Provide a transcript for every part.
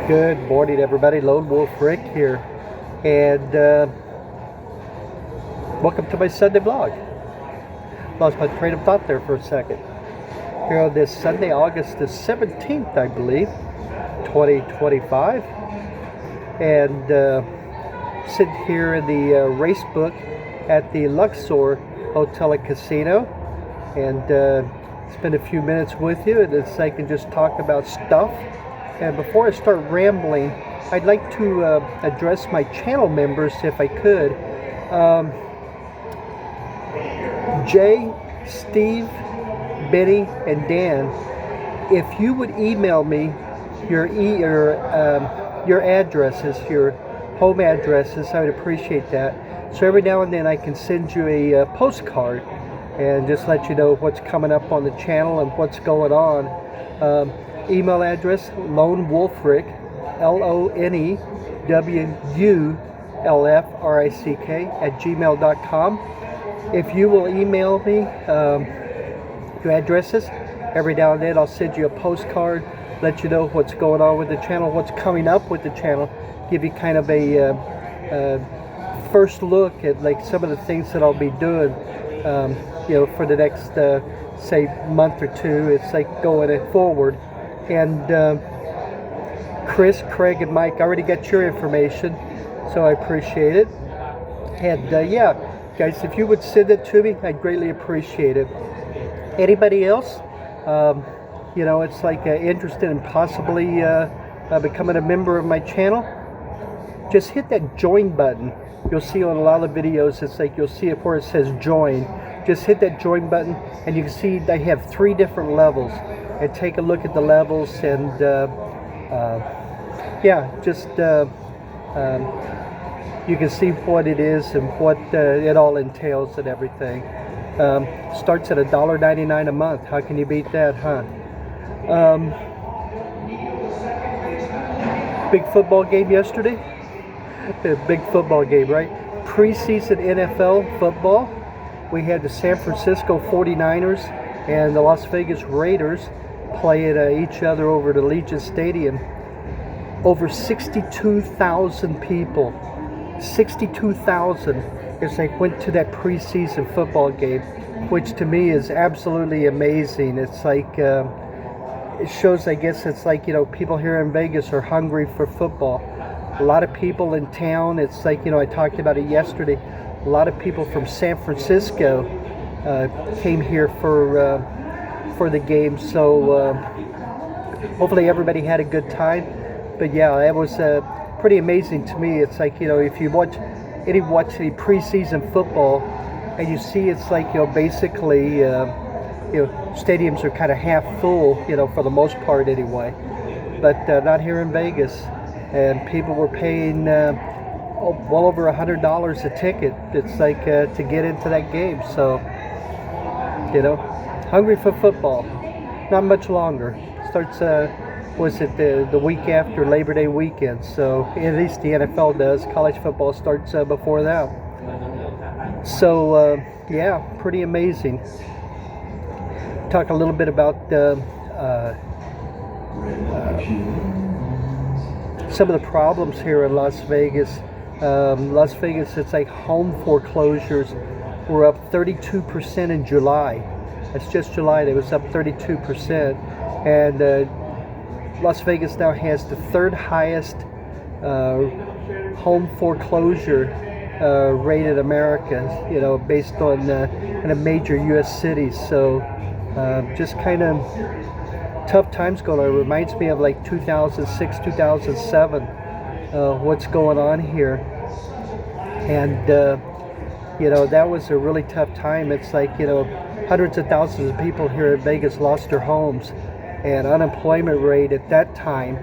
Good morning, everybody. Lonewulfrick here, and welcome to my Sunday vlog. Lost my train of thought there for a second. Here on this Sunday, August the 17th, I believe, 2025, and sitting here in the race book at the Luxor Hotel and Casino, and spend a few minutes with you, and so I can just talk about stuff. And before I start rambling, I'd like to address my channel members if I could. Jay, Steve, Benny, and Dan, if you would email me your addresses, your home addresses, I would appreciate that. So every now and then I can send you a postcard and just let you know what's coming up on the channel and what's going on. Email address, Lonewulfrick, LONEWULFRICK @gmail.com. If you will email me your addresses, every now and then I'll send you a postcard, let you know what's going on with the channel, what's coming up with the channel, give you kind of a first look at like some of the things that I'll be doing, for the next say month or two. It's like going forward. And Chris, Craig, and Mike, I already got your information, so I appreciate it. And yeah, guys, if you would send it to me, I'd greatly appreciate it. Anybody else, it's like interested in possibly becoming a member of my channel, just hit that join button. You'll see on a lot of videos, it's like you'll see it where it says join. Just hit that join button, and you can see they have 3 different levels. And take a look at the levels, and you can see what it is and what it all entails and everything. Starts at $1.99 a month. How can you beat that, huh? Big football game yesterday. Big football game, right? Preseason NFL football. We had the San Francisco 49ers and the Las Vegas Raiders playing each other over at Allegiant Stadium. Over 62,000 people. 62,000 as they went to that preseason football game, which to me is absolutely amazing. It's like, it shows, I guess, it's like, people here in Vegas are hungry for football. A lot of people in town, it's like, I talked about it yesterday, a lot of people from San Francisco came here for the game, so hopefully everybody had a good time. But yeah, it was pretty amazing to me. It's like, if you watch any preseason football, and you see it's like, basically, stadiums are kind of half full, for the most part anyway. But not here in Vegas, and people were paying well over $100 a ticket. It's like to get into that game. So, hungry for football. Not much longer. Starts, the week after Labor Day weekend. So at least the NFL does. College football starts before that. So yeah, pretty amazing. Talk a little bit about some of the problems here in Las Vegas. Las Vegas, it's like home foreclosures were up 32% in July. It's just July, it was up 32%. And Las Vegas now has the 3rd highest home foreclosure rate in America, based on in a major U.S. cities. So just kind of tough times going on. It reminds me of like 2006, 2007, what's going on here. And that was a really tough time. It's like, hundreds of thousands of people here in Vegas lost their homes, and unemployment rate at that time,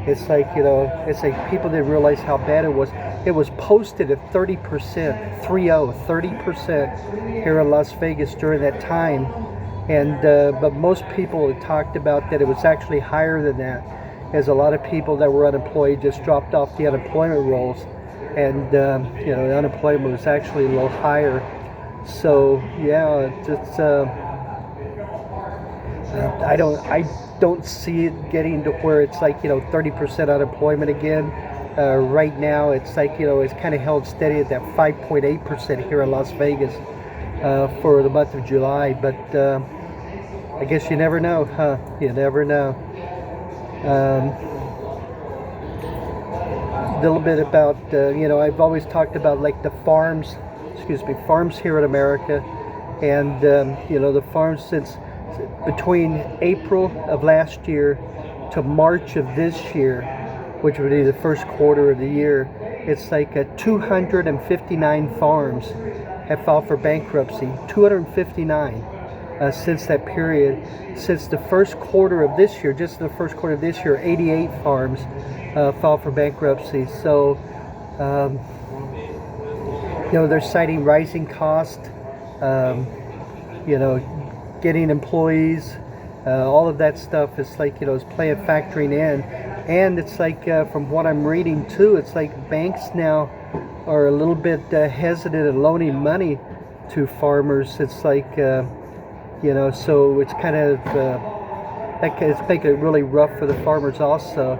it's like, it's like people didn't realize how bad it was. It was posted at 30%, 30% here in Las Vegas during that time. And but most people had talked about that it was actually higher than that, as a lot of people that were unemployed just dropped off the unemployment rolls, and the unemployment was actually a little higher. So yeah, it's I don't see it getting to where it's like 30% unemployment again. Right now it's like it's kind of held steady at that 5.8% here in Las Vegas for the month of July, but I guess you never know, huh? You never know. A little bit about I've always talked about like the farms here in America, and the farms since between April of last year to March of this year, which would be the first quarter of the year, it's like 259 farms have filed for bankruptcy. 259 since that period. Since the first quarter of this year, just the first quarter of this year, 88 farms filed for bankruptcy. So, they're citing rising cost, getting employees, all of that stuff is like, is factoring in. And it's like, from what I'm reading too, it's like banks now are a little bit hesitant in loaning money to farmers. It's like, so it's kind of, it's making it really rough for the farmers also.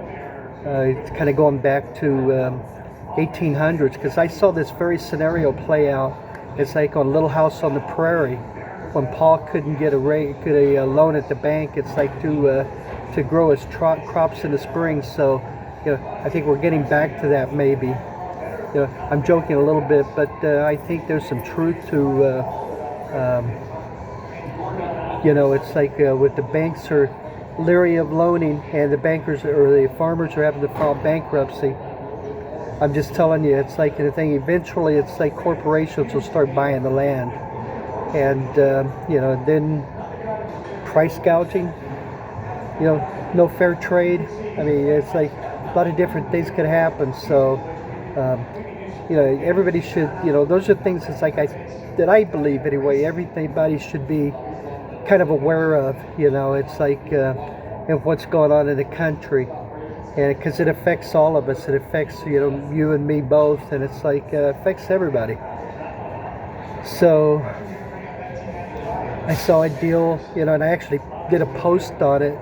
It's kind of going back to 1800s, because I saw this very scenario play out. It's like on Little House on the Prairie, when Paul couldn't get a loan at the bank. It's like to grow his crops in the spring. So, I think we're getting back to that maybe. I'm joking a little bit, but I think there's some truth to, it's like with the banks are leery of loaning, and the bankers or the farmers are having to file bankruptcy. I'm just telling you, it's like the thing. Eventually, it's like corporations will start buying the land, and then price gouging. No fair trade. I mean, it's like a lot of different things could happen. So, everybody should. Those are things that's like that I believe anyway. Everybody should be kind of aware of. It's like and what's going on in the country. And because it affects all of us, it affects you and me both, and it's like affects everybody. So I saw a deal, and I actually did a post on it.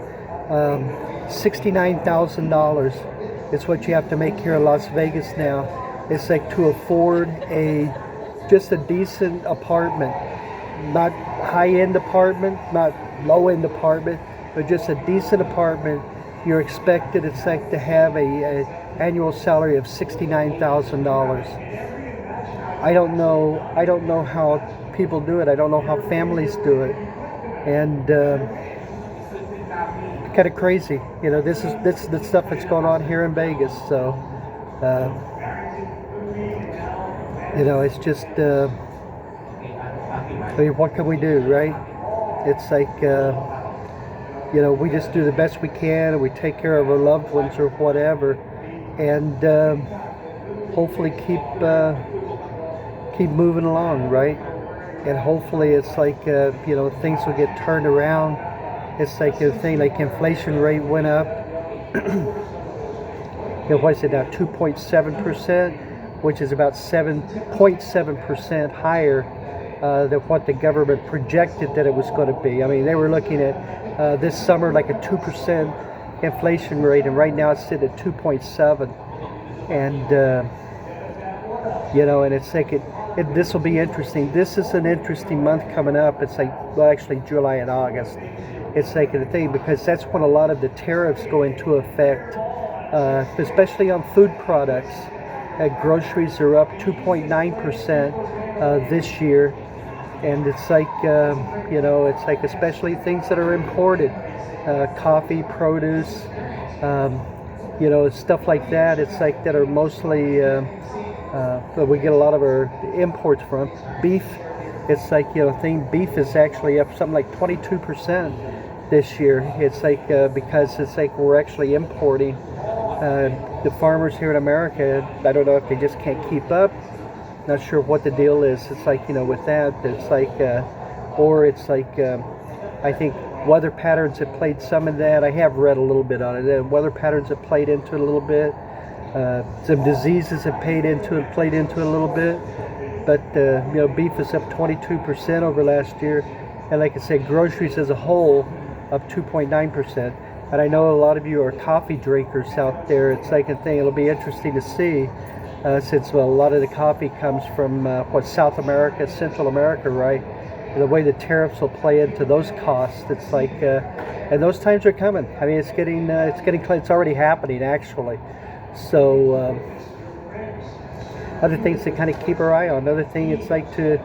$69,000 is what you have to make here in Las Vegas now. It's like to afford just a decent apartment, not high-end apartment, not low-end apartment, but just a decent apartment. You're expected, it's like, to have a annual salary of $69,000. I don't know how people do it. I don't know how families do it, and kind of crazy. This is the stuff that's going on here in Vegas. So, it's just, I mean, what can we do, right? It's like, we just do the best we can, and we take care of our loved ones or whatever, and hopefully keep moving along, right? And hopefully it's like, things will get turned around. It's like a thing, like inflation rate went up. What is it now? 2.7%, which is about 7.7% higher than what the government projected that it was going to be. I mean, they were looking at this summer like a 2% inflation rate, and right now it's sitting at 2.7. And and it's like this will be interesting. This is an interesting month coming up. It's like, well, actually July and August. It's like the thing, because that's when a lot of the tariffs go into effect, especially on food products. Groceries are up 2.9% this year, and it's like it's like especially things that are imported, coffee, produce, stuff like that. It's like that are mostly we get a lot of our imports from. Beef, it's like beef is actually up something like 22% this year. It's like because it's like we're actually importing. The farmers here in America, I don't know if they just can't keep up. Not sure what the deal is. It's like, with that, it's like, or it's like, I think weather patterns have played some of that. I have read a little bit on it. Weather patterns have played into it a little bit. Some diseases have played into it a little bit. But, beef is up 22% over last year. And like I said, groceries as a whole up 2.9%. And I know a lot of you are coffee drinkers out there. It's like a thing, it'll be interesting to see, since a lot of the coffee comes from South America, Central America, right? And the way the tariffs will play into those costs, it's like, and those times are coming. I mean, it's already happening actually. So other things to kind of keep our eye on. Another thing, it's like to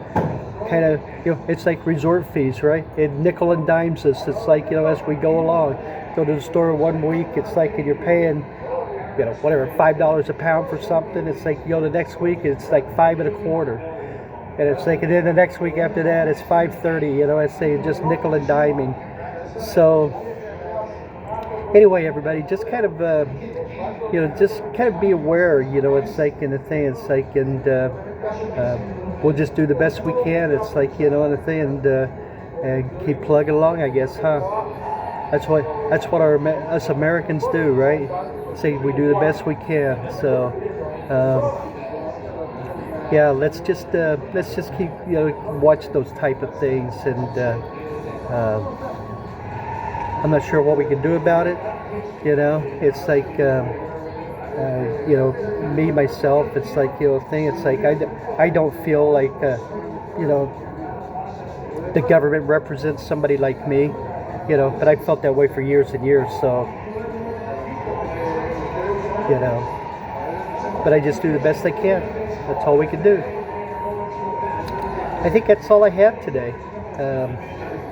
kind of, it's like resort fees, right? It nickel and dimes us. It's like, as we go along, go to the store one week, it's like, and you're paying, whatever, $5 a pound for something. It's like, you go the next week, it's like 5 1/4. And it's like, and then the next week after that, it's 5.30. It's like just nickel and diming. So anyway, everybody, just kind of, just kind of be aware. It's like in the thing. It's like, and we'll just do the best we can. It's like, in the thing, and keep plugging along, I guess, huh? That's what us Americans do, right? Say we do the best we can. So. Yeah, let's just keep watch those type of things, and I'm not sure what we can do about it. It's like me myself. It's like thing. It's like I don't feel like the government represents somebody like me. But I felt that way for years and years. So but I just do the best I can. That's all we can do. I think that's all I have today.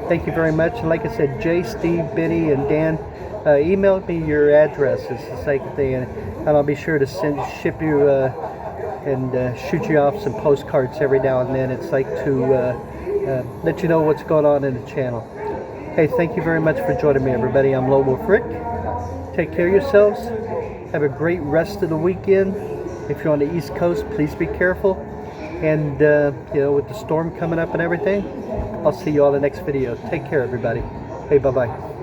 Thank you very much. And like I said, Jay, Steve, Benny, and Dan, email me your addresses, the same thing, and I'll be sure to ship you and shoot you off some postcards every now and then. It's like to let you know what's going on in the channel. Hey, thank you very much for joining me, everybody. I'm Lonewulfrick. Take care of yourselves. Have a great rest of the weekend. If you're on the East Coast, please be careful. And, with the storm coming up and everything, I'll see you all in the next video. Take care, everybody. Hey, bye-bye.